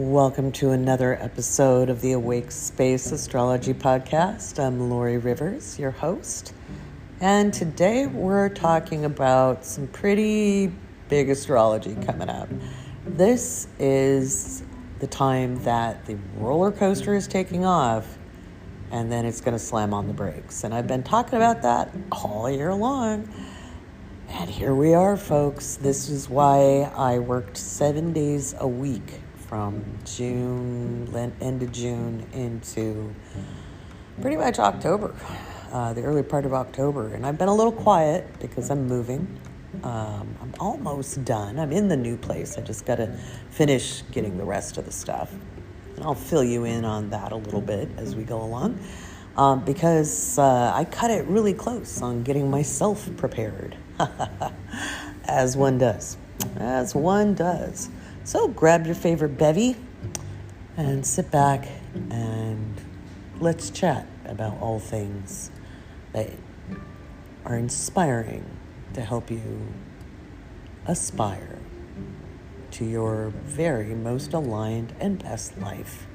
Welcome to another episode of the Awake Space Astrology Podcast. I'm Lori Rivers, your host, and today we're talking about some pretty big astrology coming up. This is the time that the roller coaster is taking off, and then it's going to slam on the brakes. And I've been talking about that all year long. And here we are, folks. This is why I worked 7 days a week from end of June into pretty much October, the early part of October. And I've been a little quiet because I'm moving. I'm almost done. I'm in the new place. I just got to finish getting the rest of the stuff. And I'll fill you in on that a little bit as we go along because I cut it really close on getting myself prepared, as one does. So grab your favorite bevy and sit back and let's chat about all things that are inspiring to help you aspire to your very most aligned and best life.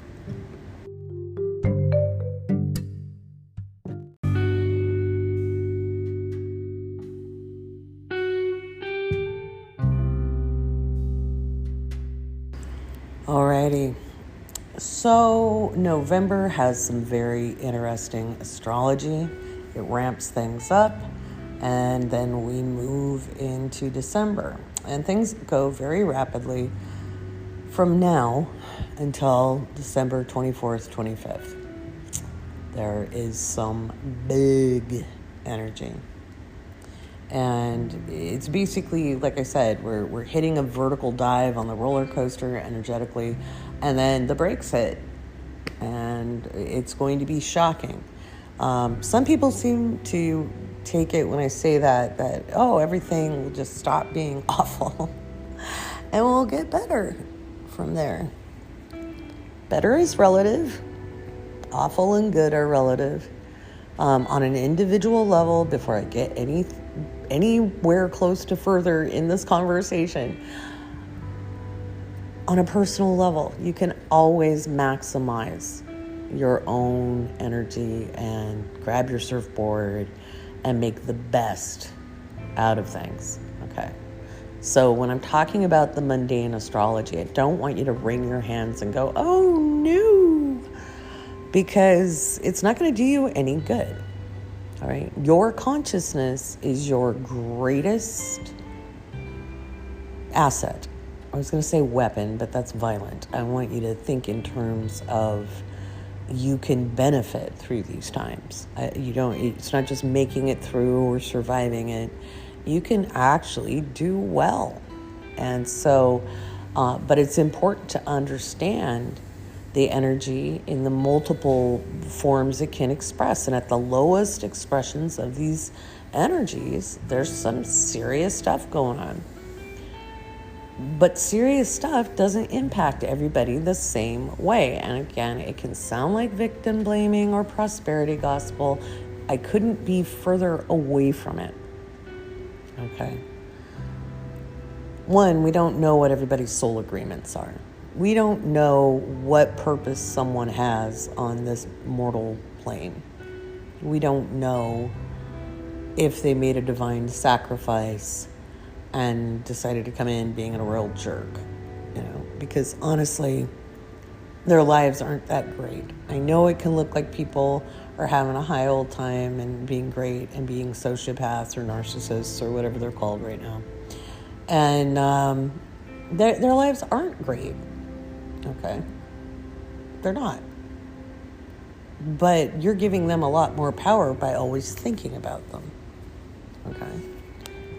Alrighty, so November has some very interesting astrology. It ramps things up, and then we move into December. And things go very rapidly from now until December 24th, 25th. There is some big energy. And it's basically, like I said, we're hitting a vertical dive on the roller coaster energetically, and then the brakes hit, and it's going to be shocking. Some people seem to take it when I say that everything will just stop being awful, and we'll get better from there. Better is relative. Awful and good are relative. On an individual level, before I get anywhere close to further in this conversation, on a personal level, you can always maximize your own energy and grab your surfboard and make the best out of things. Okay. So when I'm talking about the mundane astrology, I don't want you to wring your hands and go, oh no, because it's not going to do you any good. All right. Your consciousness is your greatest asset. I was going to say weapon, but that's violent. I want you to think in terms of you can benefit through these times. It's not just making it through or surviving it. You can actually do well. And so, but it's important to understand the energy in the multiple forms it can express. And at the lowest expressions of these energies, there's some serious stuff going on. But serious stuff doesn't impact everybody the same way. And again, it can sound like victim blaming or prosperity gospel. I couldn't be further away from it. Okay. One, we don't know what everybody's soul agreements are. We don't know what purpose someone has on this mortal plane. We don't know if they made a divine sacrifice and decided to come in being a real jerk, because honestly, their lives aren't that great. I know it can look like people are having a high old time and being great and being sociopaths or narcissists or whatever they're called right now. And their lives aren't great. Okay. They're not. But you're giving them a lot more power by always thinking about them. Okay.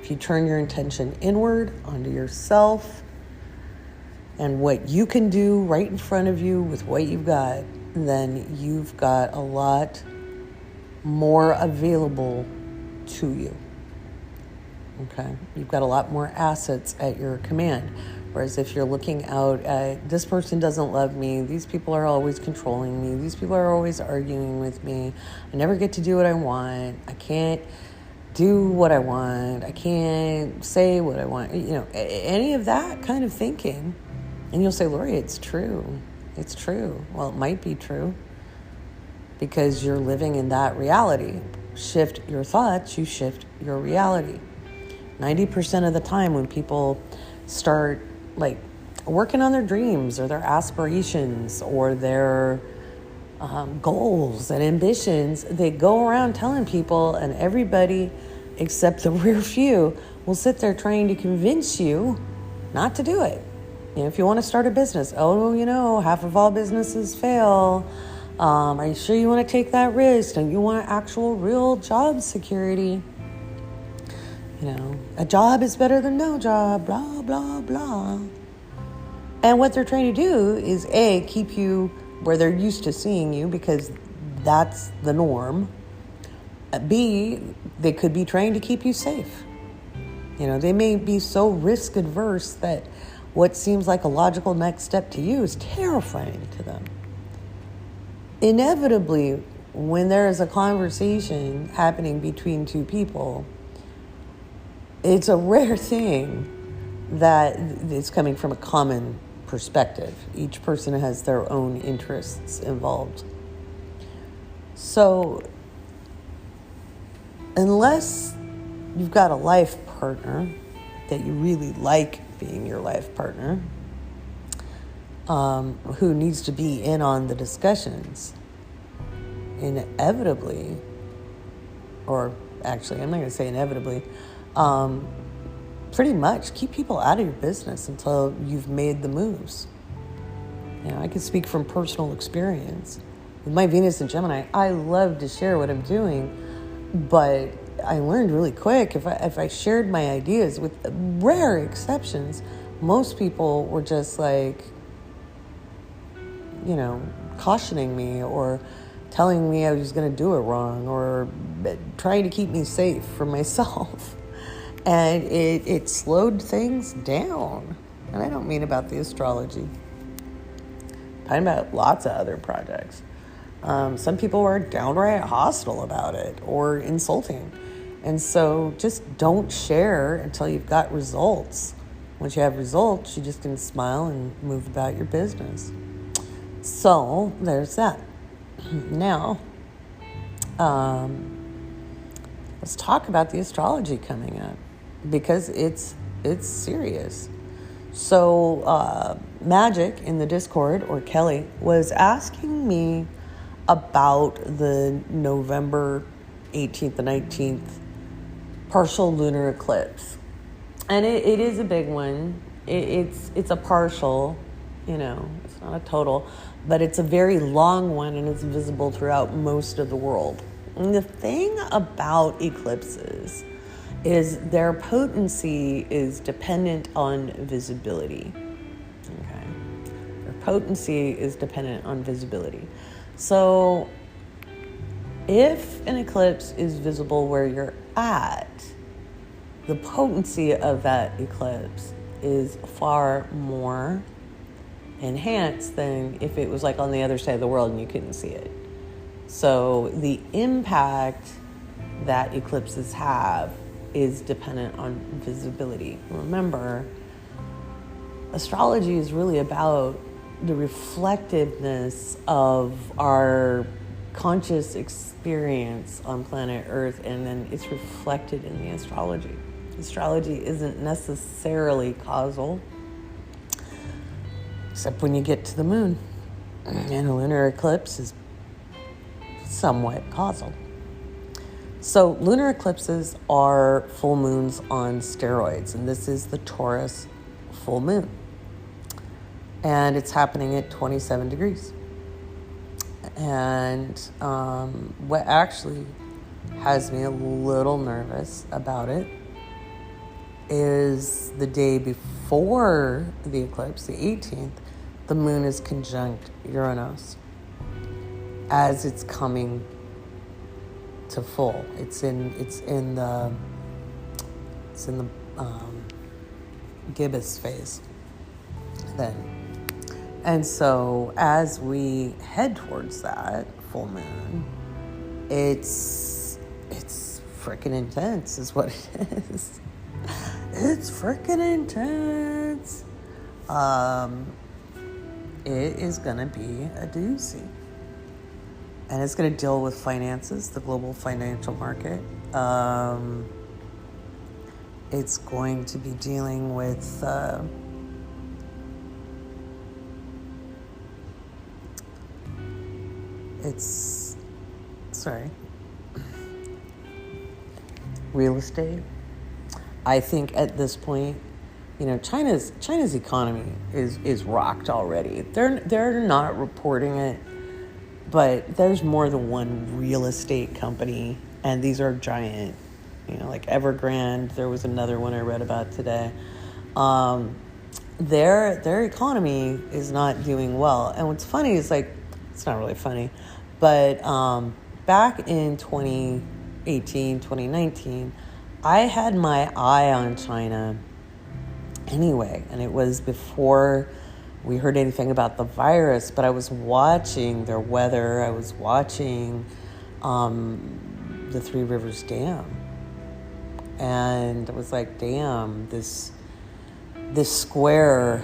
If you turn your intention inward onto yourself and what you can do right in front of you with what you've got, then you've got a lot more available to you. Okay. You've got a lot more assets at your command. Whereas if you're looking out at, this person doesn't love me, these people are always controlling me, these people are always arguing with me, I never get to do what I want, I can't do what I want, I can't say what I want, any of that kind of thinking And you'll say, Lori, it's true. It's true. Well, it might be true because you're living in that reality. Shift your thoughts, you shift your reality. 90% of the time when people start like working on their dreams or their aspirations or their goals and ambitions, they go around telling people, and everybody except the rare few will sit there trying to convince you not to do it. If you want to start a business, half of all businesses fail. Are you sure you want to take that risk? Don't you want actual real job security? A job is better than no job, blah, blah, blah. And what they're trying to do is A, keep you where they're used to seeing you because that's the norm. B, they could be trying to keep you safe. They may be so risk adverse that what seems like a logical next step to you is terrifying to them. Inevitably, when there is a conversation happening between two people, it's a rare thing that it's coming from a common perspective. Each person has their own interests involved. So, unless you've got a life partner that you really like being your life partner, who needs to be in on the discussions, inevitably, or actually, I'm not going to say inevitably, pretty much keep people out of your business until you've made the moves. I can speak from personal experience. With my Venus and Gemini, I love to share what I'm doing, but I learned really quick if I shared my ideas, with rare exceptions, most people were just like, cautioning me or telling me I was going to do it wrong or trying to keep me safe from myself. And it slowed things down. And I don't mean about the astrology. I'm talking about lots of other projects. Some people were downright hostile about it or insulting. And so just don't share until you've got results. Once you have results, you just can smile and move about your business. So there's that. Now, let's talk about the astrology coming up because it's serious. So Magic in the Discord, or Kelly, was asking me about the November 18th and 19th partial lunar eclipse. And it is a big one. It's a partial, it's not a total, but it's a very long one and it's visible throughout most of the world. And the thing about eclipses is their potency is dependent on visibility. Okay. Their potency is dependent on visibility. So if an eclipse is visible where you're at, the potency of that eclipse is far more enhanced than if it was like on the other side of the world and you couldn't see it. So the impact that eclipses have is dependent on visibility. Remember, astrology is really about the reflectiveness of our conscious experience on planet Earth, and then it's reflected in the astrology. Astrology isn't necessarily causal, except when you get to the moon. And a lunar eclipse is somewhat causal. So lunar eclipses are full moons on steroids, and this is the Taurus full moon. And it's happening at 27 degrees. And what actually has me a little nervous about it is the day before the eclipse, the 18th, the moon is conjunct Uranus as it's coming to full. It's in the gibbous phase then. And so as we head towards that full moon, it's freaking intense is what it is. It's freaking intense. it is going to be a doozy. And it's going to deal with finances, the global financial market. It's going to be dealing with real estate. I think at this point, China's economy is rocked already. They're not reporting it, but there's more than one real estate company, and these are giant, like Evergrande. There was another one I read about today. Their economy is not doing well. And what's funny is, it's not really funny, but back in 2018, 2019, I had my eye on China anyway, and it was before we heard anything about the virus, but I was watching their weather. I was watching the Three Rivers Dam, and I was like, damn, this square,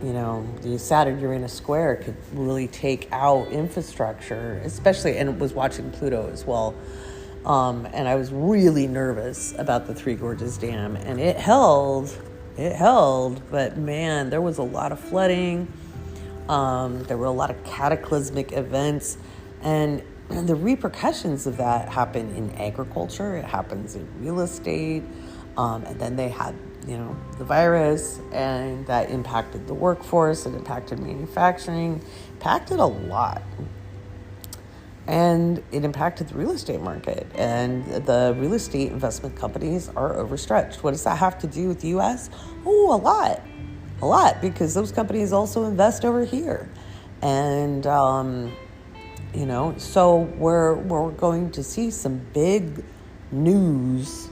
the Saturn-Uranus square could really take out infrastructure, especially, and was watching Pluto as well. And I was really nervous about the Three Gorges Dam, and it held, but man, there was a lot of flooding. There were a lot of cataclysmic events, and the repercussions of that happen in agriculture. It happens in real estate. And then they had, the virus, and that impacted the workforce. It impacted manufacturing, impacted a lot. And it impacted the real estate market, and the real estate investment companies are overstretched. What does that have to do with the U.S.? Oh, a lot, because those companies also invest over here. And, so we're going to see some big news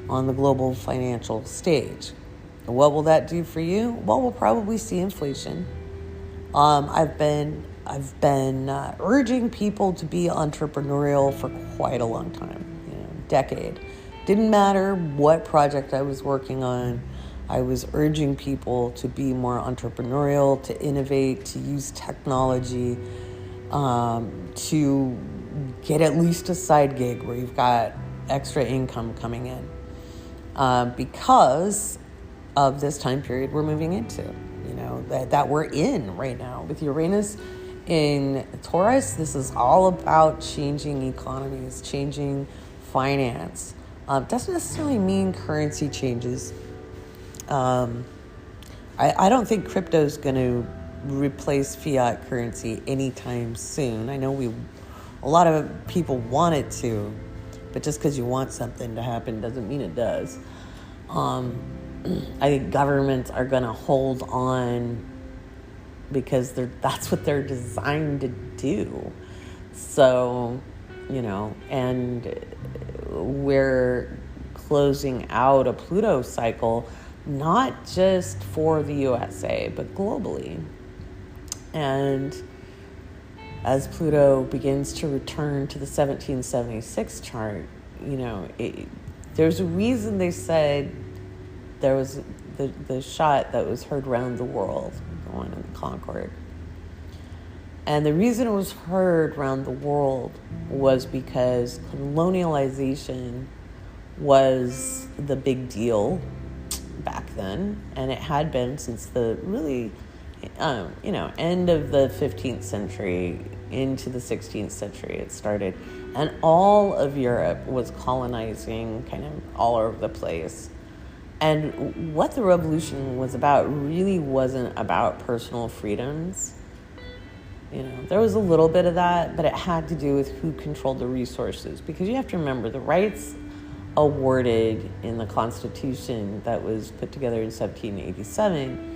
on the global financial stage. What will that do for you? Well, we'll probably see inflation. I've been urging people to be entrepreneurial for quite a long time, decade. Didn't matter what project I was working on. I was urging people to be more entrepreneurial, to innovate, to use technology, to get at least a side gig where you've got extra income coming in, because of this time period we're moving into, that we're in right now with Uranus in Taurus. This is all about changing economies, changing finance. Doesn't necessarily mean currency changes. I don't think crypto is going to replace fiat currency anytime soon. I know a lot of people want it to, but just because you want something to happen doesn't mean it does. I think governments are going to hold on because that's what they're designed to do. So, and we're closing out a Pluto cycle, not just for the USA, but globally. And as Pluto begins to return to the 1776 chart, there's a reason they said there was the shot that was heard around the world going in the Concorde. And the reason it was heard around the world was because colonialization was the big deal back then, and it had been since the really, end of the 15th century into the 16th century it started. And all of Europe was colonizing kind of all over the place. And what the revolution was about really wasn't about personal freedoms. There was a little bit of that, but it had to do with who controlled the resources. Because you have to remember, the rights awarded in the Constitution that was put together in 1787,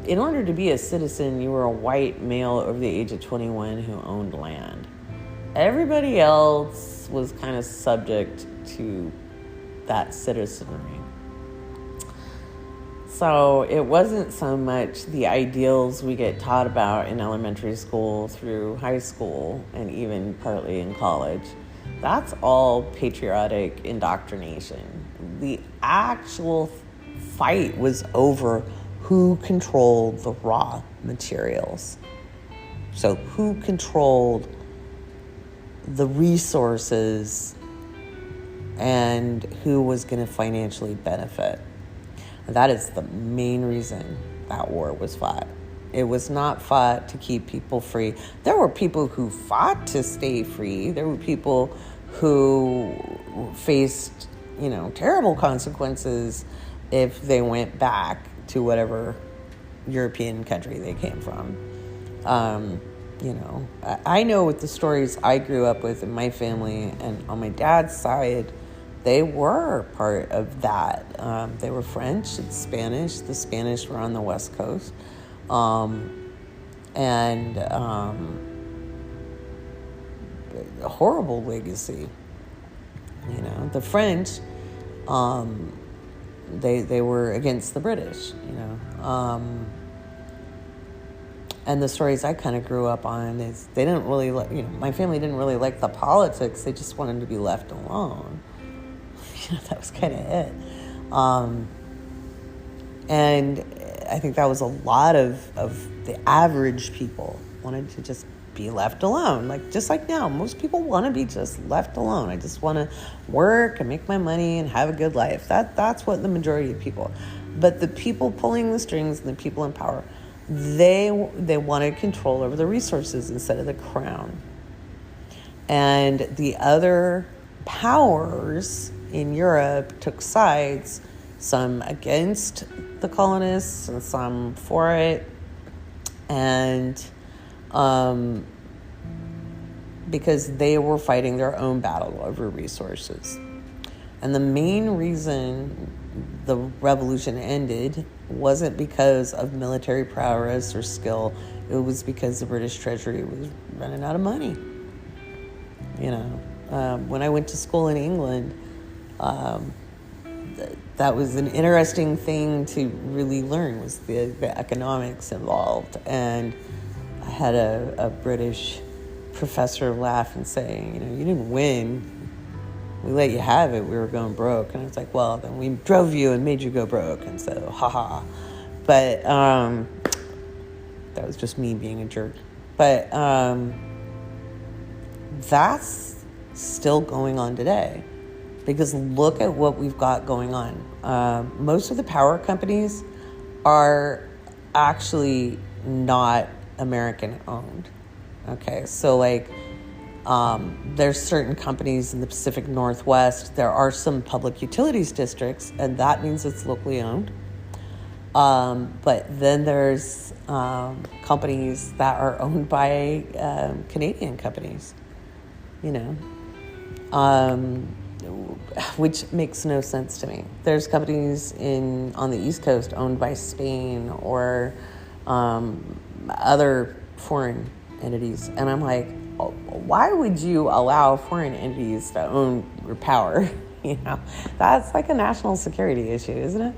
in order to be a citizen, you were a white male over the age of 21 who owned land. Everybody else was kind of subject to that citizenry. So it wasn't so much the ideals we get taught about in elementary school through high school and even partly in college. That's all patriotic indoctrination. The actual fight was over who controlled the raw materials. So who controlled the resources and who was going to financially benefit. That is the main reason that war was fought. It was not fought to keep people free. There were people who fought to stay free. There were people who faced, terrible consequences if they went back to whatever European country they came from. I know with the stories I grew up with in my family and on my dad's side, they were part of that. They were French and Spanish. The Spanish were on the West Coast. A horrible legacy. The French, they were against the British, and the stories I kind of grew up on is they didn't really my family didn't really like the politics. They just wanted to be left alone. That was kind of it. And I think that was a lot of the average people wanted to just be left alone. Just like now, most people want to be just left alone. I just want to work and make my money and have a good life. That's what the majority of people. But the people pulling the strings and the people in power, they wanted control over the resources instead of the crown. And the other powers in Europe took sides, some against the colonists and some for it. And because they were fighting their own battle over resources. And the main reason the revolution ended wasn't because of military prowess or skill. It was because the British Treasury was running out of money. When I went to school in England, that was an interesting thing to really learn, was the economics involved. And I had a British professor laugh and say, you didn't win. We let you have it. We were going broke. And I was like, well, then we drove you and made you go broke. And so, haha. But that was just me being a jerk. But that's still going on today. Because look at what we've got going on. Most of the power companies are actually not American owned. Okay, so there's certain companies in the Pacific Northwest. There are some public utilities districts, and that means it's locally owned. But then there's companies that are owned by Canadian companies, which makes no sense to me. There's companies on the East Coast owned by Spain or other foreign entities. And I'm like, why would you allow foreign entities to own your power? That's like a national security issue, isn't it?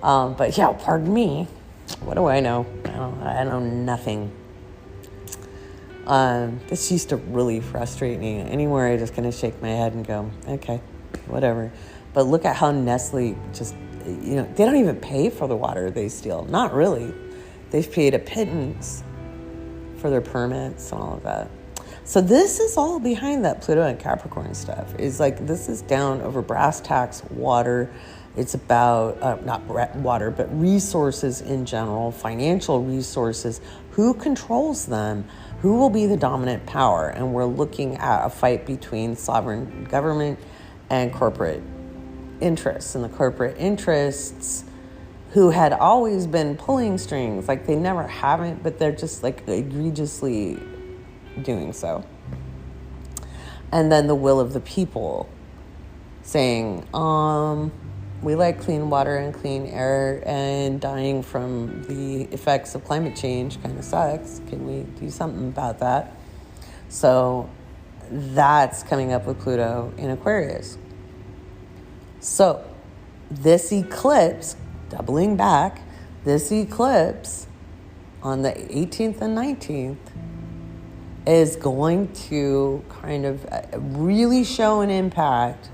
But yeah, pardon me. What do I know? I know nothing. This used to really frustrate me. Anywhere I just kind of shake my head and go, okay, whatever. But look at how Nestle just, they don't even pay for the water they steal. Not really. They've paid a pittance for their permits and all of that. So this is all behind that Pluto and Capricorn stuff. This is down over brass tacks, water. It's about, not water, but resources in general, financial resources. Who controls them? Who will be the dominant power? And we're looking at a fight between sovereign government and corporate interests. And the corporate interests, who had always been pulling strings, they never haven't, but they're just egregiously doing so. And then the will of the people saying, we like clean water and clean air, and dying from the effects of climate change kind of sucks. Can we do something about that? So that's coming up with Pluto in Aquarius. So this eclipse, doubling back, this eclipse on the 18th and 19th is going to kind of really show an impact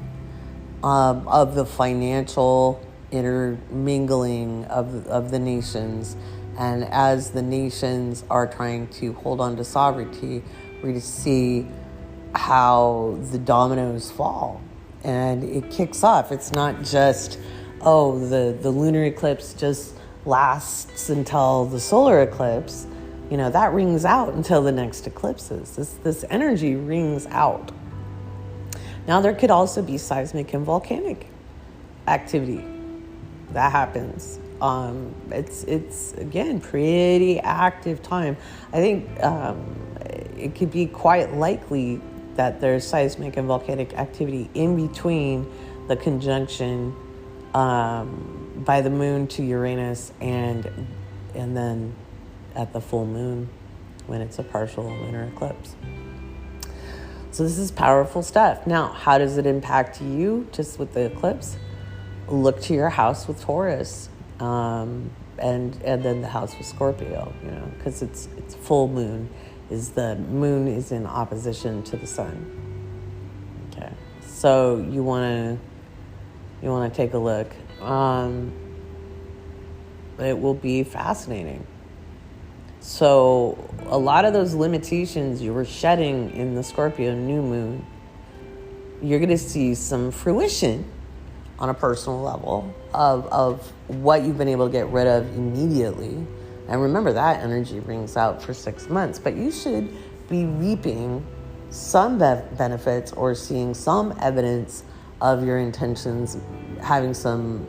of the financial intermingling of the nations. And as the nations are trying to hold on to sovereignty, we're going to see how the dominoes fall. And it kicks off. It's not just, the lunar eclipse just lasts until the solar eclipse. That rings out until the next eclipses. This energy rings out. Now, there could also be seismic and volcanic activity that happens. It's again, pretty active time. I think it could be quite likely that there's seismic and volcanic activity in between the conjunction by the moon to Uranus and then at the full moon when it's a partial lunar eclipse. So this is powerful stuff. Now, how does it impact you just with the eclipse? Look to your house with Taurus, and then the house with Scorpio, because it's full moon. The moon is in opposition to the sun. Okay, so you want to take a look. It will be fascinating. So a lot of those limitations you were shedding in the Scorpio new moon, you're going to see some fruition on a personal level of what you've been able to get rid of immediately. And remember, that energy rings out for 6 months, but you should be reaping some benefits or seeing some evidence of your intentions, having some,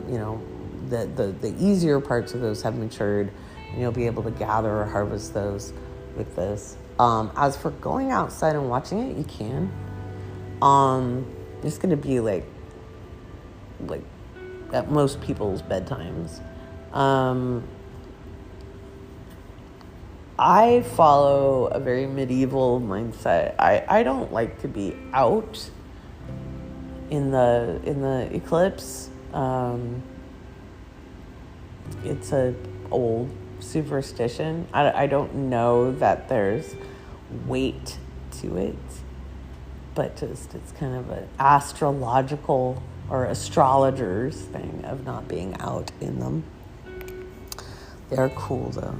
the easier parts of those have matured, and you'll be able to gather or harvest those with this. As for going outside and watching it, you can. It's going to be like at most people's bedtimes. I follow a very medieval mindset. I don't like to be out in the eclipse. It's a old superstition. I don't know that there's weight to it, but just it's kind of an astrological or astrologers thing of not being out in them. They're cool though.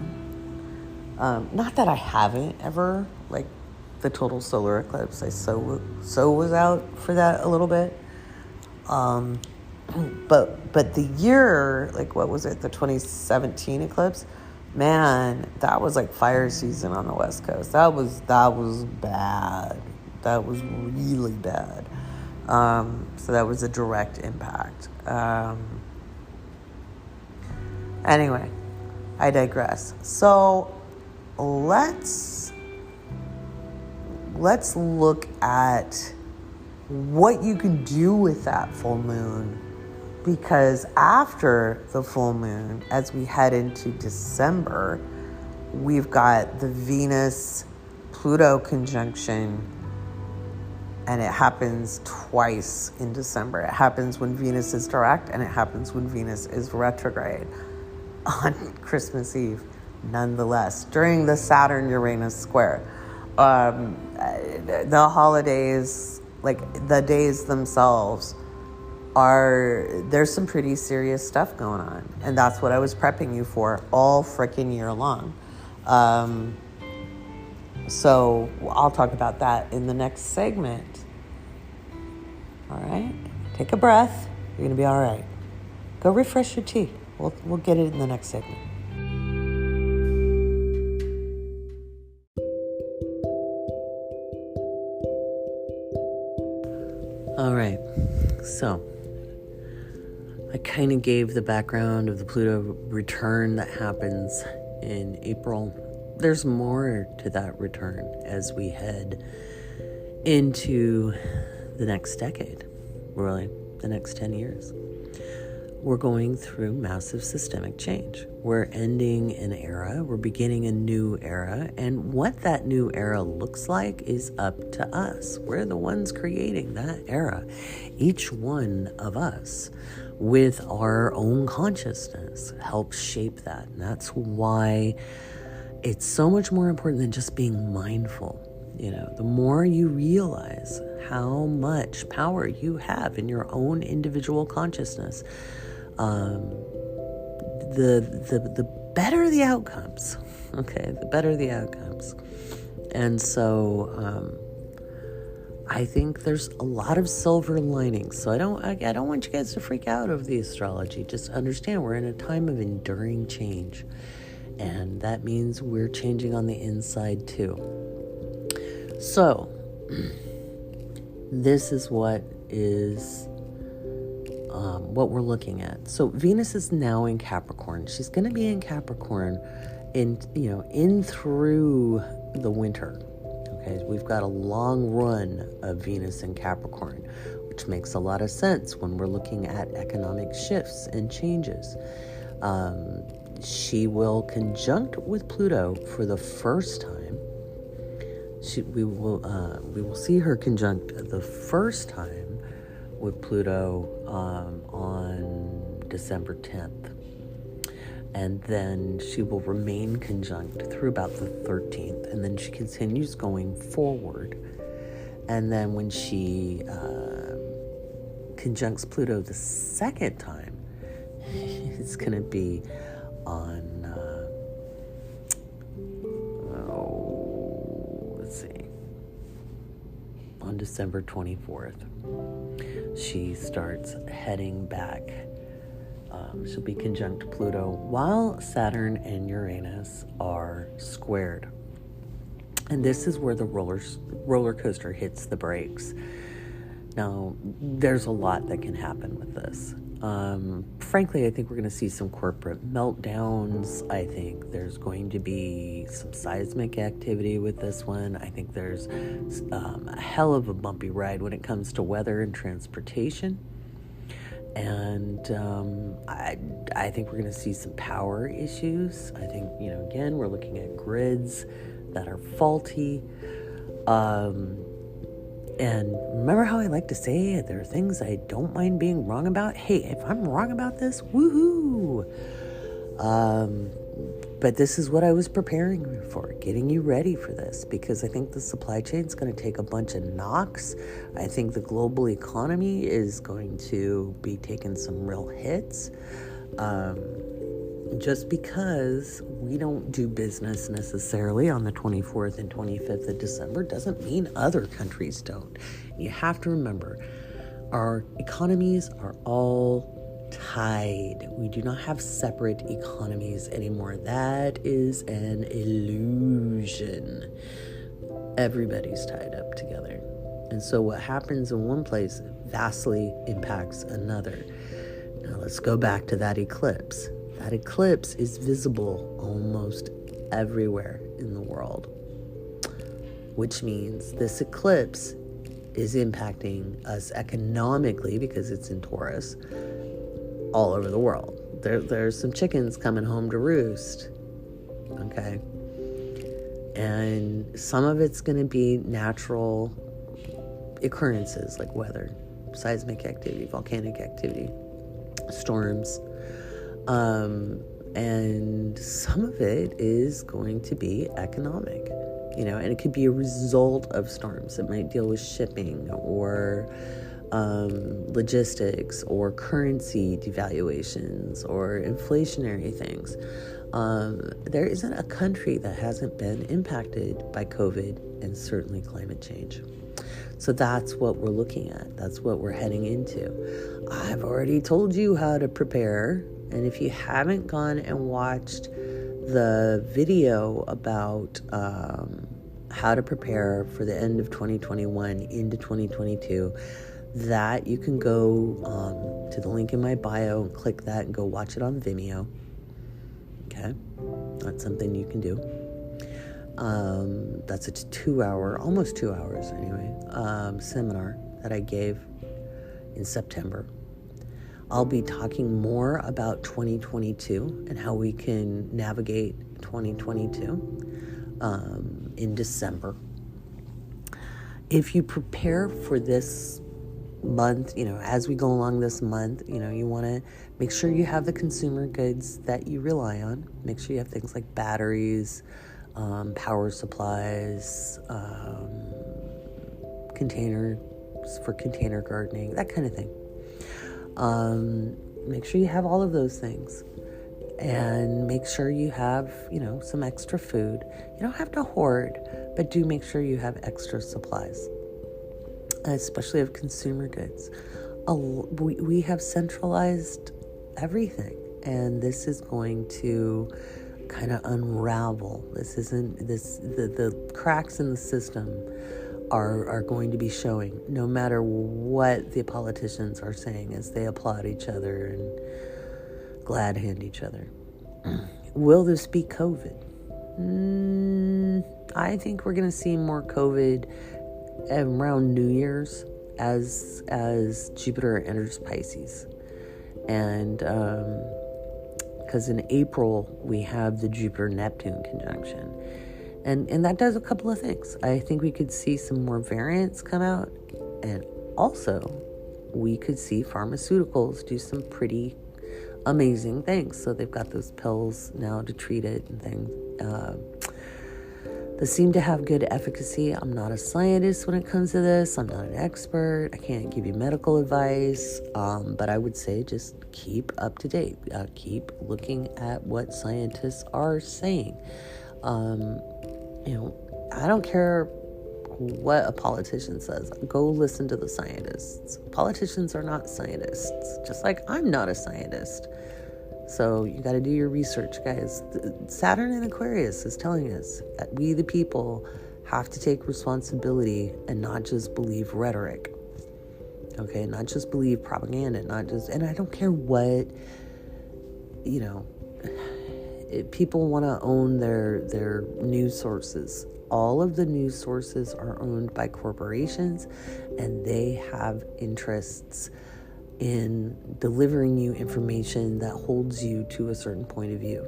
Not that I haven't ever, like the total solar eclipse. I so was out for that a little bit. But the year, like what was it, the 2017 eclipse? Man, that was like fire season on the West Coast. That was bad. That was really bad. So that was a direct impact. Anyway, I digress. So let's look at what you can do with that full moon, because after the full moon, as we head into December, we've got the Venus-Pluto conjunction, and it happens twice in December. It happens when Venus is direct, and it happens when Venus is retrograde on Christmas Eve. Nonetheless, during the Saturn-Uranus square, the holidays, like the days themselves, there's some pretty serious stuff going on. And that's what I was prepping you for all freaking year long. So I'll talk about that in the next segment. All right? Take a breath. You're going to be all right. Go refresh your tea. We'll get it in the next segment. All right. So I kind of gave the background of the Pluto return that happens in April. There's more to that return as we head into the next decade, really, the next 10 years. We're going through massive systemic change. We're ending an era, we're beginning a new era, and what that new era looks like is up to us. We're the ones creating that era, each one of us, with our own consciousness, helps shape that. And that's why it's so much more important than just being mindful. The more you realize how much power you have in your own individual consciousness, the better the outcomes. Okay, the better the outcomes. And so I think there's a lot of silver linings. So I don't want you guys to freak out over the astrology. Just understand we're in a time of enduring change. And that means we're changing on the inside too. So this is what we're looking at. So Venus is now in Capricorn. She's going to be in Capricorn in through the winter. Okay, we've got a long run of Venus in Capricorn, which makes a lot of sense when we're looking at economic shifts and changes. She will conjunct with Pluto for the first time. We will see her conjunct the first time with Pluto on December 10th. And then she will remain conjunct through about the 13th. And then she continues going forward. And then when she conjuncts Pluto the second time, it's going to be on, on December 24th. She starts heading back. She'll be conjunct Pluto while Saturn and Uranus are squared. And this is where the roller coaster hits the brakes. Now, there's a lot that can happen with this. Frankly, I think we're going to see some corporate meltdowns. I think there's going to be some seismic activity with this one. I think there's a hell of a bumpy ride when it comes to weather and transportation. And I think we're going to see some power issues. I think, again, we're looking at grids that are faulty. And remember how I like to say there are things I don't mind being wrong about? Hey, if I'm wrong about this, woohoo! But this is what I was preparing for, getting you ready for this, because I think the supply chain is going to take a bunch of knocks. I think the global economy is going to be taking some real hits. Just because we don't do business necessarily on the 24th and 25th of December doesn't mean other countries don't. You have to remember, our economies are all tied. We do not have separate economies anymore. That is an illusion. Everybody's tied up together. And so what happens in one place vastly impacts another. Now let's go back to that eclipse. That eclipse is visible almost everywhere in the world, which means this eclipse is impacting us economically because it's in Taurus all over the world. There's some chickens coming home to roost, okay? And some of it's going to be natural occurrences like weather, seismic activity, volcanic activity, storms. And some of it is going to be economic, and it could be a result of storms. It might deal with shipping or logistics or currency devaluations or inflationary things. There isn't a country that hasn't been impacted by COVID and certainly climate change. So that's what we're looking at. That's what we're heading into. I've already told you how to prepare. And if you haven't gone and watched the video about how to prepare for the end of 2021 into 2022, that you can go to the link in my bio and click that and go watch it on Vimeo. Okay? That's something you can do. That's a 2-hour, almost 2 hours anyway, seminar that I gave in September. I'll be talking more about 2022 and how we can navigate 2022 in December. If you prepare for this month, as we go along this month, you want to make sure you have the consumer goods that you rely on. Make sure you have things like batteries, power supplies, containers for container gardening, that kind of thing. make sure you have all of those things. And make sure you have, some extra food. You don't have to hoard, but do make sure you have extra supplies, especially of consumer goods. We have centralized everything, and this is going to kind of unravel. The cracks in the system are going to be showing, no matter what the politicians are saying as they applaud each other and glad hand each other. Will this be COVID? I think we're going to see more COVID around New Year's as Jupiter enters Pisces. And because in April we have the Jupiter-Neptune conjunction. And that does a couple of things. I think we could see some more variants come out. And also, we could see pharmaceuticals do some pretty amazing things. So they've got those pills now to treat it and things. They seem to have good efficacy. I'm not a scientist when it comes to this. I'm not an expert. I can't give you medical advice. But I would say just keep up to date. Keep looking at what scientists are saying. I don't care what a politician says. Go listen to the scientists. Politicians are not scientists, just like I'm not a scientist. So you got to do your research, guys. Saturn in Aquarius is telling us that we, the people, have to take responsibility and not just believe rhetoric. Okay, not just believe propaganda, and I don't care what, people want to own their news sources. All of the news sources are owned by corporations, and they have interests in delivering you information that holds you to a certain point of view.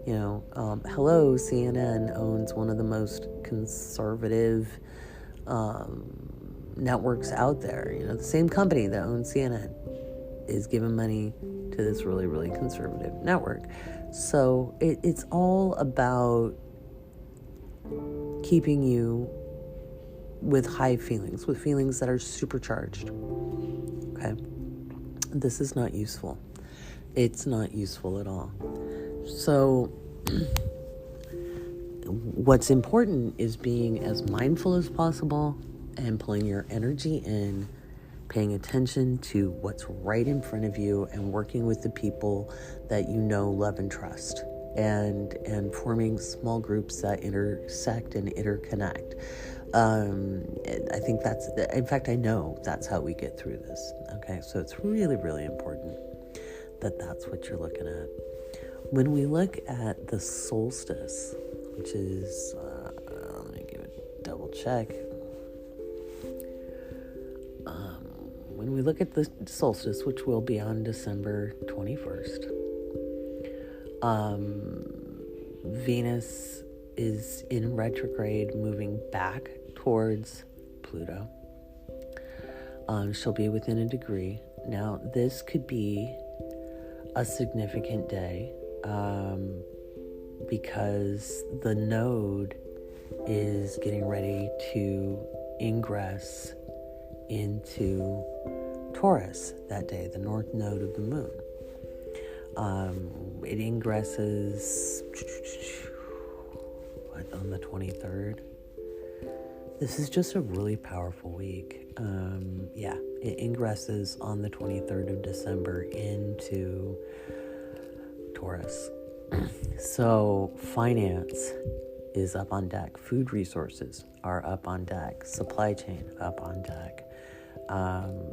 Hello, CNN owns one of the most conservative networks out there. The same company that owns CNN is giving money to this really, really conservative network. So it's all about keeping you with high feelings, with feelings that are supercharged. Okay? This is not useful. It's not useful at all. So what's important is being as mindful as possible and pulling your energy in, paying attention to what's right in front of you, and working with the people that you know, love, and trust, and forming small groups that intersect and interconnect. I think I know that's how we get through this. Okay, so it's really, really important that that's what you're looking at. When we look at the solstice, which is, let me give it a double check. When we look at the solstice, which will be on December 21st, Venus is in retrograde, moving back towards Pluto. She'll be within a degree. Now, this could be a significant day because the node is getting ready to ingress into Taurus that day, the north node of the moon. It ingresses on the 23rd. This is just a really powerful week. It ingresses on the 23rd of December into Taurus. So finance is up on deck. Food resources are up on deck. Supply chain up on deck.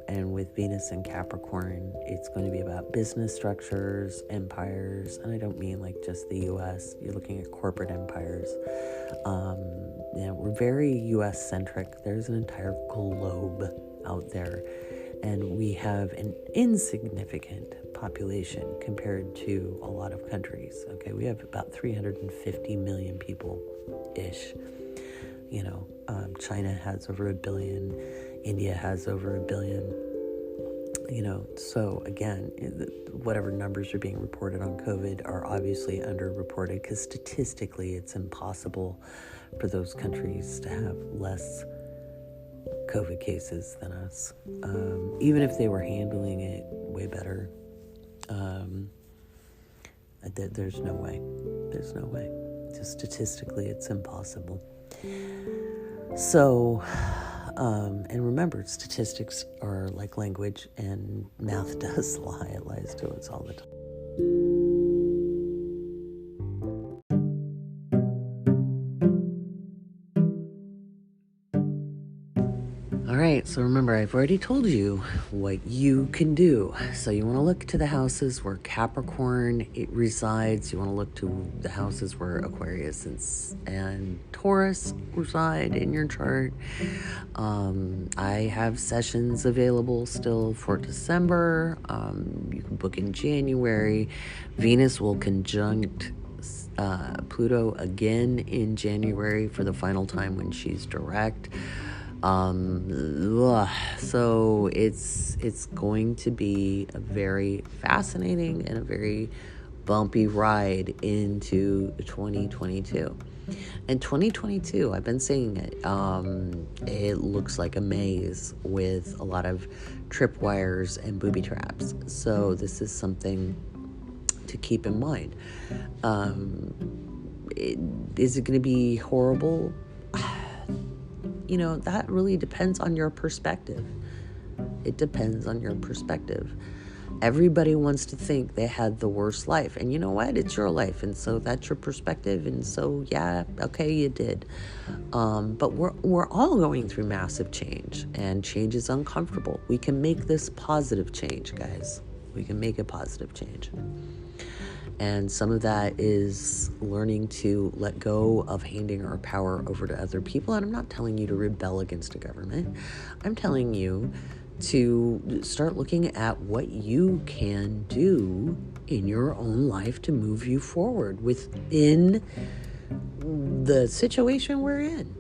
And with Venus in Capricorn, it's going to be about business structures, empires, and I don't mean like just the U.S. You're looking at corporate empires. We're very U.S. centric. There's an entire globe out there, and we have an insignificant population compared to a lot of countries. Okay, we have about 350 million people-ish. China has over 1 billion. India has over 1 billion. So again, whatever numbers are being reported on COVID are obviously underreported because statistically it's impossible for those countries to have less COVID cases than us. Even if they were handling it way better, There's no way. There's no way. Just statistically, it's impossible. So, and remember, statistics are like language, and math does lie. It lies to us all the time. All right, so remember, I've already told you what you can do. So you want to look to the houses where Capricorn it resides. You want to look to the houses where Aquarius and Taurus reside in your chart. I have sessions available still for December. You can book in January. Venus will conjunct Pluto again in January for the final time when she's direct. So it's going to be a very fascinating and a very bumpy ride into 2022. And 2022, I've been saying it, it looks like a maze with a lot of tripwires and booby traps. So this is something to keep in mind. Is it going to be horrible? That really depends on your perspective. It depends on your perspective. Everybody wants to think they had the worst life. And you know what? It's your life. And so that's your perspective. And so, yeah, okay, you did. But we're all going through massive change. And change is uncomfortable. We can make this positive change, guys. We can make a positive change. And some of that is learning to let go of handing our power over to other people. And I'm not telling you to rebel against a government. I'm telling you to start looking at what you can do in your own life to move you forward within the situation we're in.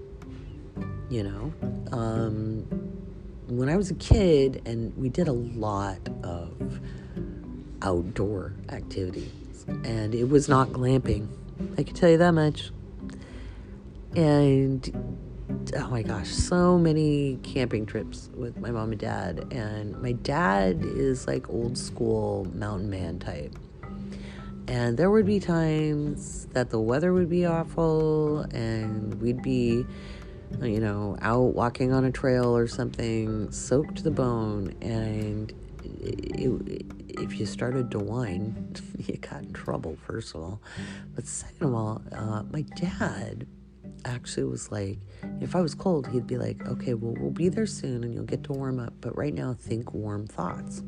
When I was a kid, and we did a lot of outdoor activity. And it was not glamping. I can tell you that much. And, oh my gosh, so many camping trips with my mom and dad. And my dad is like old school mountain man type. And there would be times that the weather would be awful and we'd be, out walking on a trail or something, soaked to the bone. And if you started to whine, you got in trouble, first of all. But second of all, my dad actually was like, if I was cold, he'd be like, okay, well, we'll be there soon and you'll get to warm up. But right now, think warm thoughts.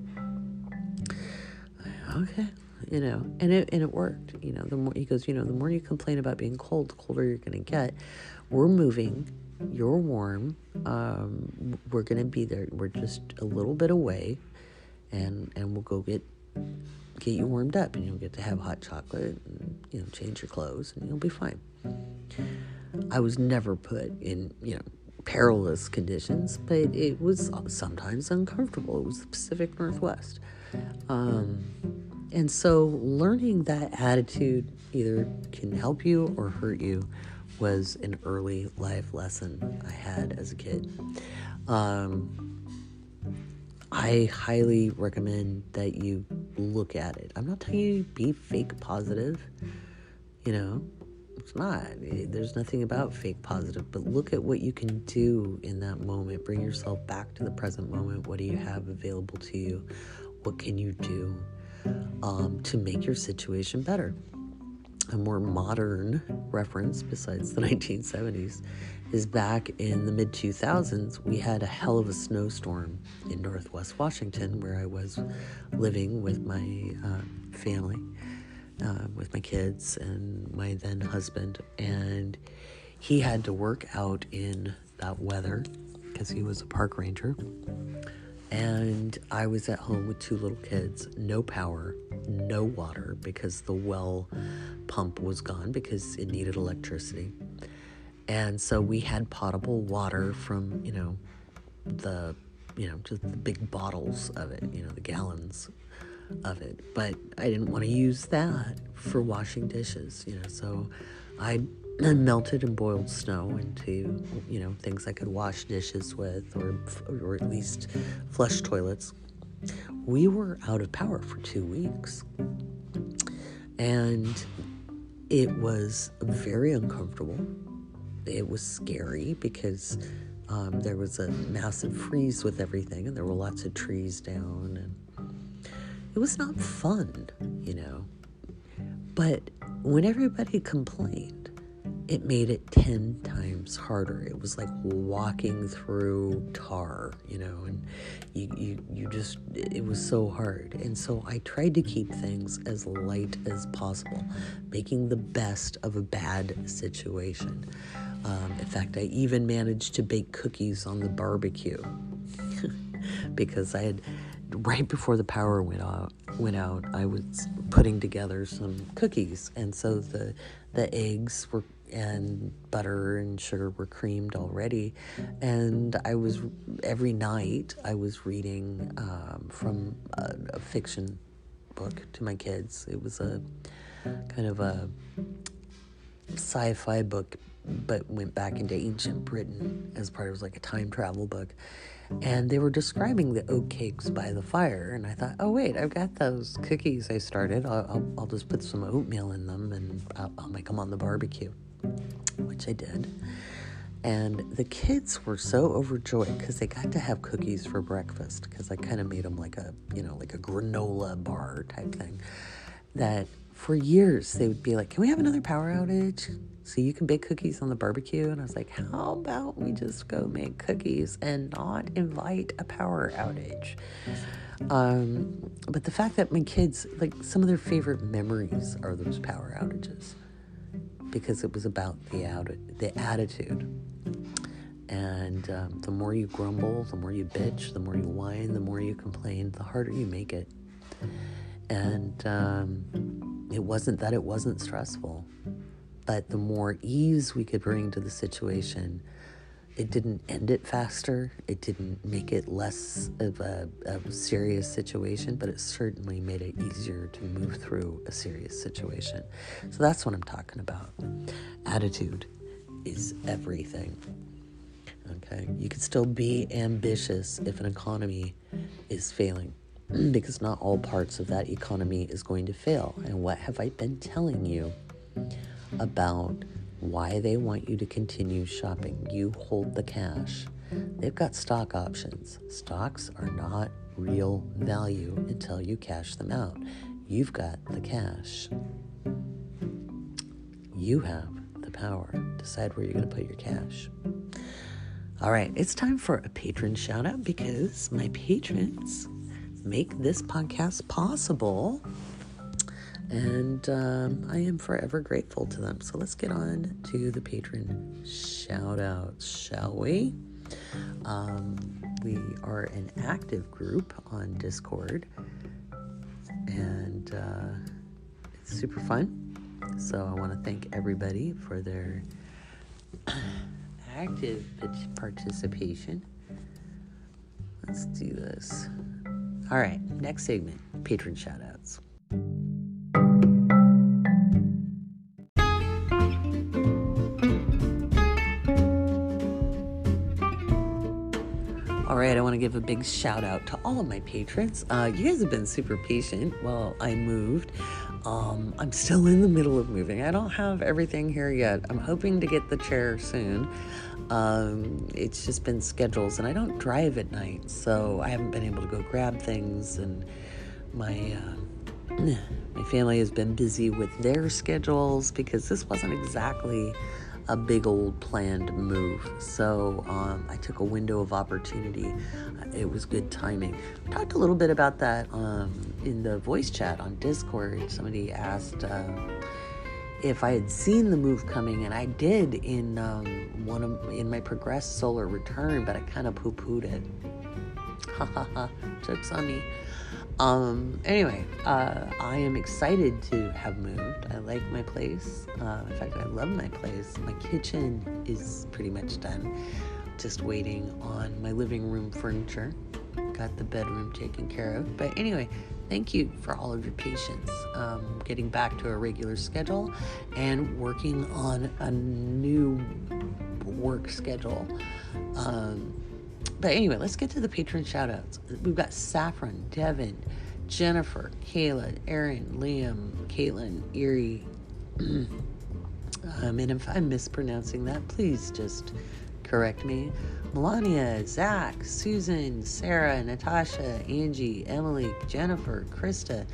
Okay, and it worked. The more, he goes, the more you complain about being cold, the colder you're going to get. We're moving. You're warm. We're going to be there. We're just a little bit away. And we'll go get you warmed up, and you'll get to have hot chocolate and, change your clothes, and you'll be fine. I was never put in, perilous conditions, but it was sometimes uncomfortable. It was the Pacific Northwest. And so learning that attitude either can help you or hurt you was an early life lesson I had as a kid. I highly recommend that you look at it. I'm not telling you to be fake positive. It's not. There's nothing about fake positive, but look at what you can do in that moment. Bring yourself back to the present moment. What do you have available to you? What can you do to make your situation better? A more modern reference, besides the 1970s, is back in the mid-2000s, we had a hell of a snowstorm in Northwest Washington, where I was living with my family, with my kids and my then husband. And he had to work out in that weather because he was a park ranger. And I was at home with two little kids, no power, no water, because the well pump was gone because it needed electricity. And so we had potable water from, just the big bottles of it, the gallons of it. But I didn't want to use that for washing dishes, so I melted and boiled snow into, things I could wash dishes with, or at least flush toilets. we were out of power for 2 weeks. And it was very uncomfortable. It was scary because there was a massive freeze with everything, and there were lots of trees down, and it was not fun, But when everybody complained, it made it 10 times harder. It was like walking through tar, and you just, it was so hard. And so I tried to keep things as light as possible, making the best of a bad situation. In fact, I even managed to bake cookies on the barbecue because I had, right before the power went out, I was putting together some cookies. And so the eggs were, and butter and sugar were creamed already. And every night I was reading from a fiction book to my kids. It was a kind of a sci-fi book, but went back into ancient Britain as part of like a time travel book. And they were describing the oat cakes by the fire. And I thought, oh, wait, I've got those cookies I started. I'll just put some oatmeal in them and I'll make them on the barbecue, which I did. And the kids were so overjoyed because they got to have cookies for breakfast, because I kind of made them like a granola bar type thing, that for years they would be like, can we have another power outage so you can bake cookies on the barbecue? And I was like, how about we just go make cookies and not invite a power outage? But the fact that my kids, like, some of their favorite memories are those power outages, because it was about the attitude. And the more you grumble, the more you bitch, the more you whine, the more you complain, the harder you make it. And it wasn't stressful, but the more ease we could bring to the situation, it didn't end it faster. It didn't make it less of a serious situation, but it certainly made it easier to move through a serious situation. So that's what I'm talking about. Attitude is everything. Okay, you can still be ambitious if an economy is failing, because not all parts of that economy is going to fail. And what have I been telling you about why they want you to continue shopping? You hold the cash. They've got stock options. Stocks are not real value until you cash them out. You've got the cash. You have the power. Decide where you're going to put your cash. All right, it's time for a patron shout out, because my patrons make this podcast possible, and I am forever grateful to them. So let's get on to the patron shout outs, shall we? We are an active group on Discord, and it's super fun. So I want to thank everybody for their active participation. Let's do this. All right, next segment, patron shoutouts. All right, I want to give a big shout out to all of my patrons. You guys have been super patient while I moved. I'm still in the middle of moving. I don't have everything here yet. I'm hoping to get the chair soon. It's just been schedules, and I don't drive at night, so I haven't been able to go grab things, and my family has been busy with their schedules, because this wasn't exactly a big old planned move. So I took a window of opportunity. It was good timing. I talked a little bit about that in the voice chat on Discord. Somebody asked if I had seen the move coming, and I did in my progressed solar return, but I kind of poo-pooed it. Ha ha ha, jokes on me. Anyway, I am excited to have moved. I like my place. In fact, I love my place. My kitchen is pretty much done. Just waiting on my living room furniture. Got the bedroom taken care of. But anyway, thank you for all of your patience. Getting back to a regular schedule and working on a new work schedule. But But anyway, let's get to the patron shout-outs. We've got Saffron, Devin, Jennifer, Kayla, Aaron, Liam, Caitlin, Erie. And if I'm mispronouncing that, please just correct me. Melania, Zach, Susan, Sarah, Natasha, Angie, Emily, Jennifer, Krista,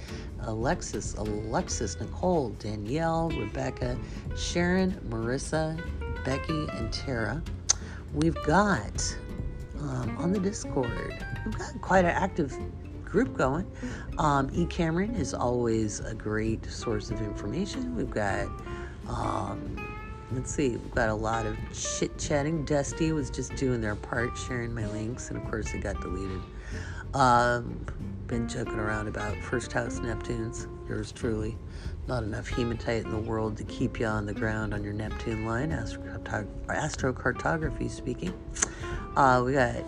Alexis, Nicole, Danielle, Rebecca, Sharon, Marissa, Becky, and Tara. We've got on the Discord, we've got quite an active group going. E. Cameron is always a great source of information. We've got we've got a lot of chit-chatting. Dusty was just doing their part, sharing my links, and of course it got deleted. Been joking around about first house Neptunes, yours truly. Not enough hematite in the world to keep you on the ground on your Neptune line, astrocartography speaking. We got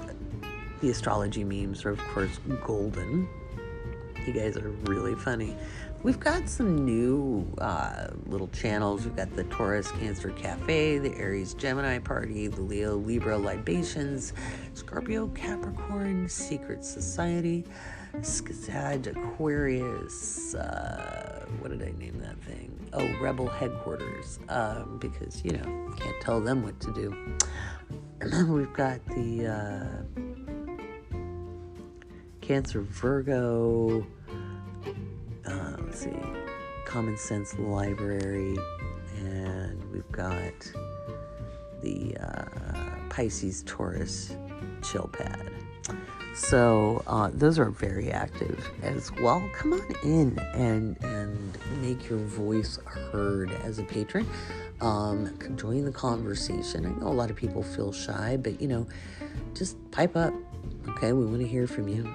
the astrology memes are, of course, golden. You guys are really funny. We've got some new little channels. We've got the Taurus Cancer Cafe, the Aries Gemini Party, the Leo Libra Libations, Scorpio Capricorn Secret Society, Skazad Aquarius, what did I name that thing? Oh, Rebel Headquarters, because, can't tell them what to do. We've got the Cancer Virgo, Common Sense Library, and we've got the Pisces Taurus Chill Pad. So those are very active as well. Come on in and make your voice heard as a patron. Join the conversation. I know a lot of people feel shy, but just pipe up. Okay, we want to hear from you.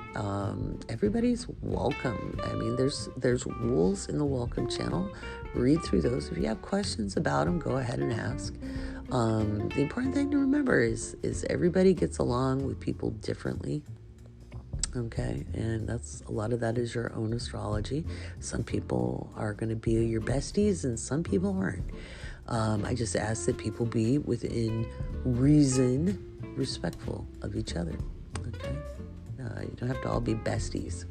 Everybody's welcome. I mean, there's rules in the welcome channel. Read through those. If you have questions about them, go ahead and ask. The important thing to remember is everybody gets along with people differently. Okay, and a lot of that is your own astrology. Some people are going to be your besties and some people aren't. I just ask that people be within reason respectful of each other. Okay, you don't have to all be besties.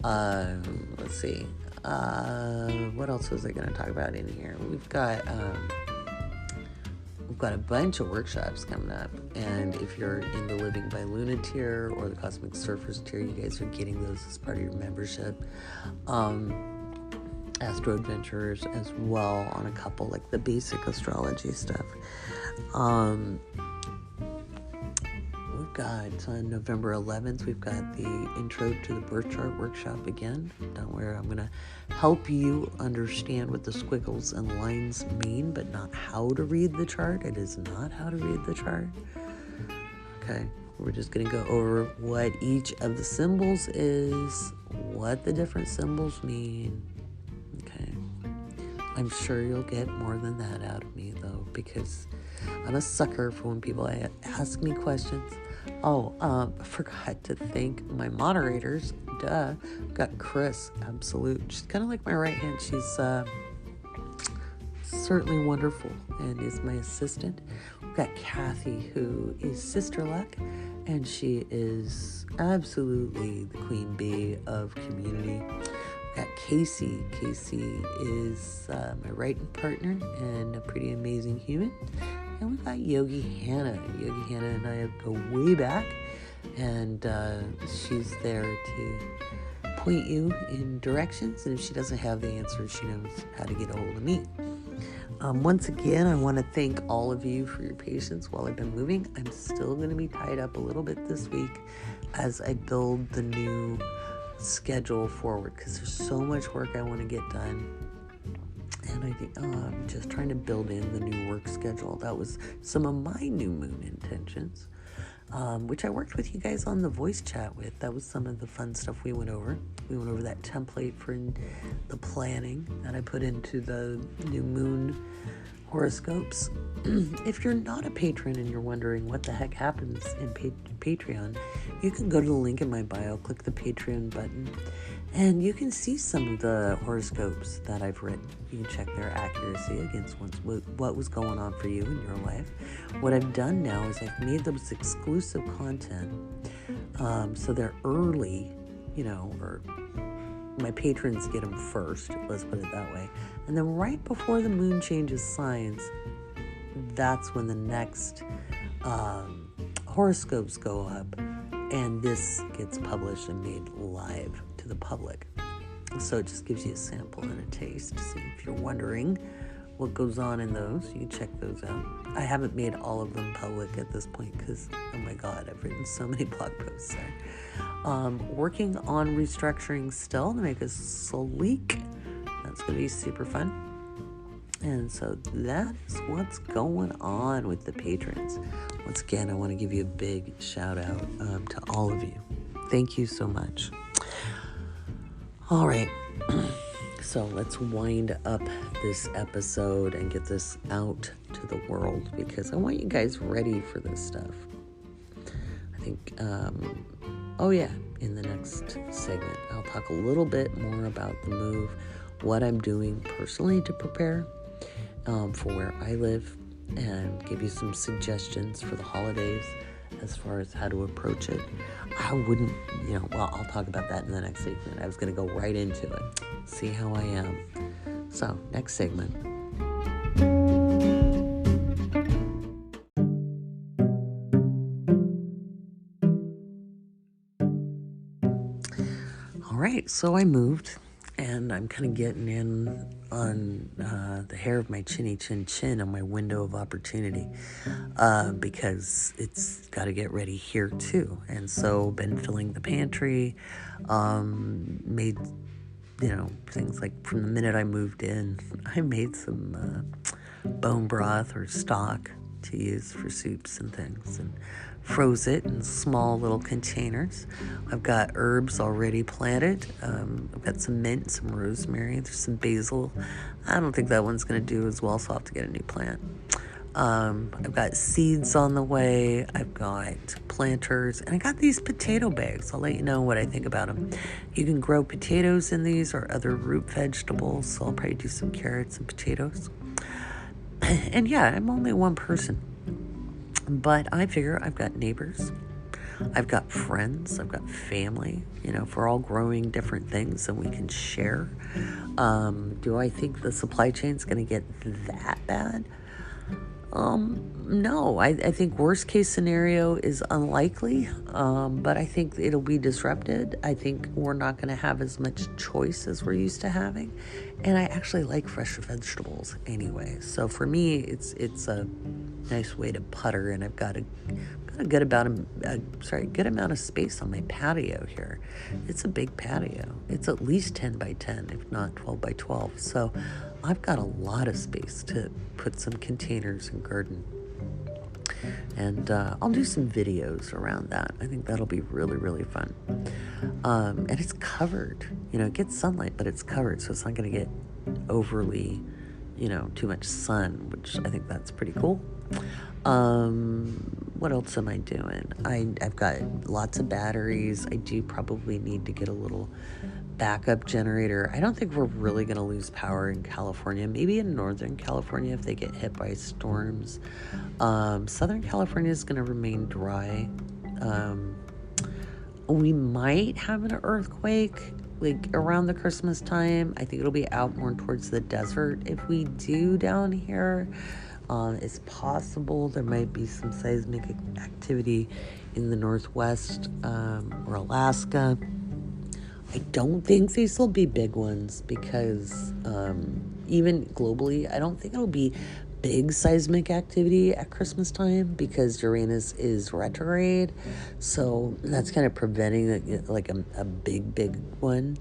Let's see. What else was I going to talk about in here? We've got a bunch of workshops coming up, and if you're in the Living by Luna tier or the Cosmic Surfers tier, you guys are getting those as part of your membership. Astro Adventures as well on a couple, like the basic astrology stuff. We've got on November 11th, we've got the Intro to the Birth Chart workshop again. Don't worry, I'm going to help you understand what the squiggles and lines mean, but not how to read the chart. It is not how to read the chart. Okay, we're just going to go over what each of the symbols is, what the different symbols mean. Okay, I'm sure you'll get more than that out of me, though, because I'm a sucker for when people ask me questions. Oh, I forgot to thank my moderators. Duh. Got Chris, absolute. She's kind of like my right hand. She's certainly wonderful and is my assistant. We've got Kathy, who is Sister Luck, and she is absolutely the queen bee of community. We've got Casey. Casey is my writing partner and a pretty amazing human. And we've got Yogi Hannah. Yogi Hannah and I go way back, and she's there to point you in directions, and if she doesn't have the answer, she knows how to get a hold of me. Once again, I want to thank all of you for your patience while I've been moving. I'm still going to be tied up a little bit this week as I build the new schedule forward, because there's so much work I want to get done. And I think I'm just trying to build in the new work schedule. That was some of my new moon intentions, which I worked with you guys on the voice chat with. That was some of the fun stuff we went over. We went over that template for the planning that I put into the new moon horoscopes. If you're not a patron and you're wondering what the heck happens in Patreon, you can go to the link in my bio, click the Patreon button, And you can see some of the horoscopes that I've written. You can check their accuracy against what was going on for you in your life. What I've done now is I've made those exclusive content, so they're early, or my patrons get them first, let's put it that way. And then right before the moon changes signs, that's when the next horoscopes go up, and this gets published and made live to the public. So it just gives you a sample and a taste. So if you're wondering what goes on in those, you can check those out. I haven't made all of them public at this point because, oh my God, I've written so many blog posts there. Working on restructuring still to make us sleek. That's going to be super fun. And so that is what's going on with the patrons. Once again, I want to give you a big shout out to all of you. Thank you so much. All right. So let's wind up this episode and get this out to the world because I want you guys ready for this stuff. I think, in the next segment, I'll talk a little bit more about the move, what I'm doing personally to prepare for where I live, and give you some suggestions for the holidays as far as how to approach it. I wouldn't, I'll talk about that in the next segment. I was going to go right into it. See how I am. So, next segment. All right, so I moved, and I'm kind of getting in on the hair of my chinny chin on my window of opportunity because it's got to get ready here too. And so been filling the pantry, made, things like from the minute I moved in, I made some bone broth or stock to use for soups and things, and froze it in small little containers. I've got herbs already planted. I've got some mint, some rosemary, there's some basil. I don't think that one's going to do as well, so I'll have to get a new plant. I've got seeds on the way. I've got planters, and I got these potato bags. I'll let you know what I think about them. You can grow potatoes in these or other root vegetables, so I'll probably do some carrots and potatoes. And yeah, I'm only one person, but I figure I've got neighbors, I've got friends, I've got family, if we're all growing different things and we can share. Do I think the supply chain's going to get that bad? No, I think worst case scenario is unlikely, but I think it'll be disrupted. I think we're not going to have as much choice as we're used to having, and I actually like fresh vegetables anyway. So for me, it's a nice way to putter, and I've got a good amount of space on my patio here. It's a big patio. It's at least 10 by 10, if not 12 by 12. So I've got a lot of space to put some containers and garden. And I'll do some videos around that. I think that'll be really, really fun. And it's covered. It gets sunlight, but it's covered, so it's not going to get overly, too much sun, which I think that's pretty cool. What else am I doing? I've got lots of batteries. I do probably need to get a little backup generator. I don't think we're really going to lose power in California. Maybe in Northern California if they get hit by storms. Southern California is going to remain dry. We might have an earthquake like around the Christmas time. I think it'll be out more towards the desert. If we do down here, it's possible there might be some seismic activity in the Northwest or Alaska. I don't think these will be big ones because even globally, I don't think it'll be big seismic activity at Christmas time because Uranus is retrograde. So that's kind of preventing like a big one.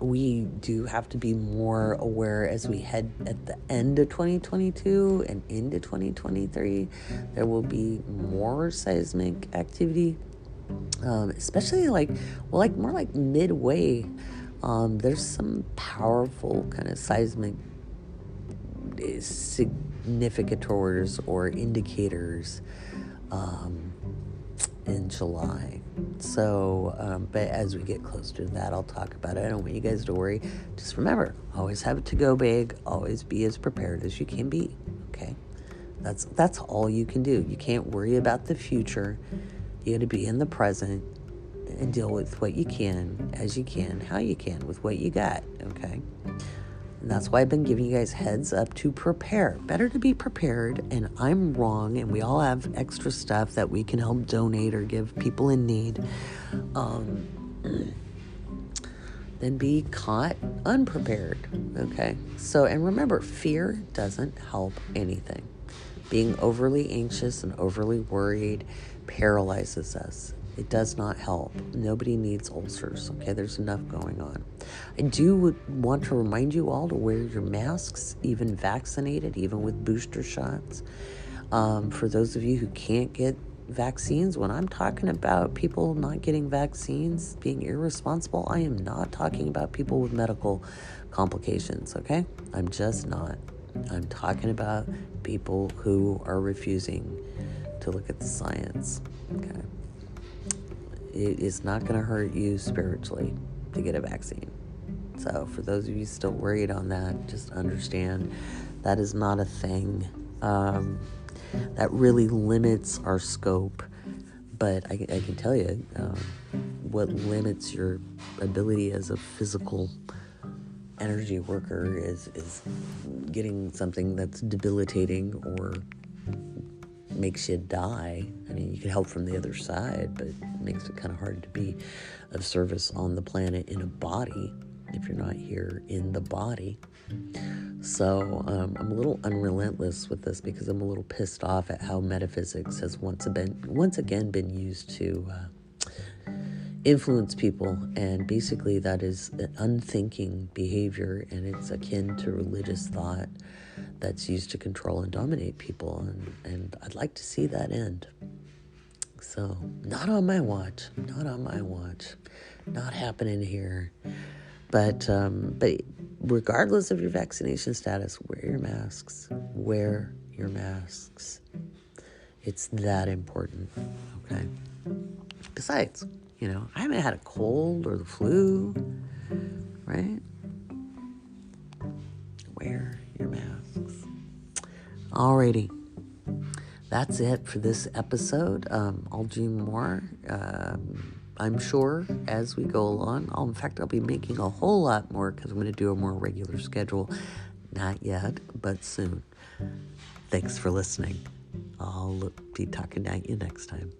We do have to be more aware as we head at the end of 2022 and into 2023. There will be more seismic activity, especially more like midway. There's some powerful kind of seismic significators or indicators in July. So, but as we get closer to that, I'll talk about it. I don't want you guys to worry. Just remember, always have a to-go bag. Always be as prepared as you can be, okay? That's all you can do. You can't worry about the future. You got to be in the present and deal with what you can, as you can, how you can, with what you got, okay? And that's why I've been giving you guys heads up to prepare. Better to be prepared, and I'm wrong, and we all have extra stuff that we can help donate or give people in need, than be caught unprepared, okay? So, and remember, fear doesn't help anything. Being overly anxious and overly worried paralyzes us. It does not help. Nobody needs ulcers, okay? There's enough going on. I do want to remind you all to wear your masks, even vaccinated, even with booster shots. For those of you who can't get vaccines, when I'm talking about people not getting vaccines, being irresponsible, I am not talking about people with medical complications, okay? I'm just not. I'm talking about people who are refusing to look at the science, okay? It is not going to hurt you spiritually to get a vaccine. So for those of you still worried on that, just understand that is not a thing. That really limits our scope. But I can tell you, what limits your ability as a physical energy worker is getting something that's debilitating or makes you die. I mean, you can help from the other side, but it makes it kind of hard to be of service on the planet in a body if you're not here in the body. So I'm a little unrelentless with this because I'm a little pissed off at how metaphysics has once again been used to influence people, and basically that is an unthinking behavior, and it's akin to religious thought that's used to control and dominate people, and I'd like to see that end. So not on my watch, not happening here. But regardless of your vaccination status, wear your masks. It's that important, okay? Besides, I haven't had a cold or the flu, right? Wear your masks. Alrighty. That's it for this episode. I'll do more, I'm sure, as we go along. In fact, I'll be making a whole lot more because I'm going to do a more regular schedule. Not yet, but soon. Thanks for listening. I'll be talking at you next time.